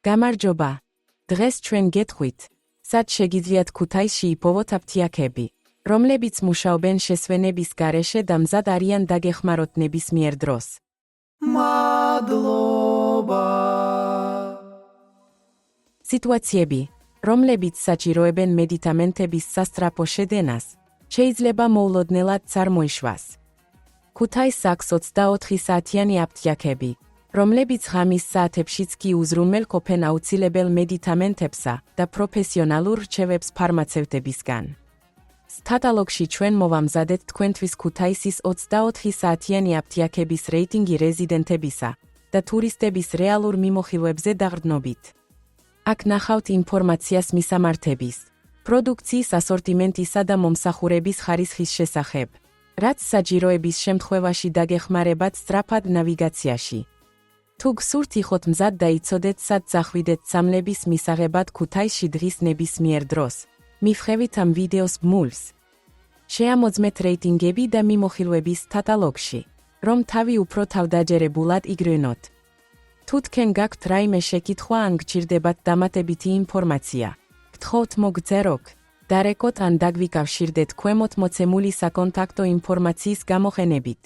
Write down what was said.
გამარჯობა. დღეს ჩვენ გეტყვით, სად შეგიძლიათ ქუთაისში იპოვოთ აფთიაქები, რომლებიც მუშაობენ შესვენების გარეშე და მზად არიან დაგეხმაროთ ნებისმიერ დროს. მადლობა. სიტუაციები, რომლებიც საჭიროებენ მედიკამენტების სასწრაფო შედენას, შეიძლება მოულოდნელად წარმოიშვას. ქუთაისს აქვს 24 საათიანი აფთიაქები, რომლებიც ღამის საათებშიც კი უზრუნველყოფენ აუცილებელ მედიკამენტებსა და პროფესიონალურ რჩევებს ფარმაცევტებისგან. კატალოგში ჩვენ მოვამზადეთ თქვენთვის ქუთაისის 24 საათიანი აფთიაქების რეიტინგი რეზიდენტებისა და ტურისტების რეალურ მიმოხილვებზე დაყრდნობით. აქ ნახავთ ინფორმაციას მისამართების, პროდუქციის ასორტიმენტისა და მომსახურების ხარისხის შესახებ, რაც საჭიროების შემთხვევაში დაგეხმარებათ სწრაფად ნავიგაციაში. თუ გსურთ იყოთ მზად და იცოდეთ სად წახვიდეთ სამლების მისაღებად ქუთაისში დღის ნებისმიერ დროს, მივხევით ამ ვიდეოს ბმულს. შეამოძმეთ რეიტინგები და მიმოხილვების კატალოგში, რომ თავი უფრო თავდაჯერებულად იგრინოთ. თუ თქვენ გაქვთ რაიმე შეკითხვა ან გჭირდებათ დამატებითი ინფორმაცია, გთხოვთ მოგწეროთ, დარეკოთ ან დაგვიკავშირდეთ ქვემოთ მოცემული საკონტაქტო ინფორმაციის გამოყენებით.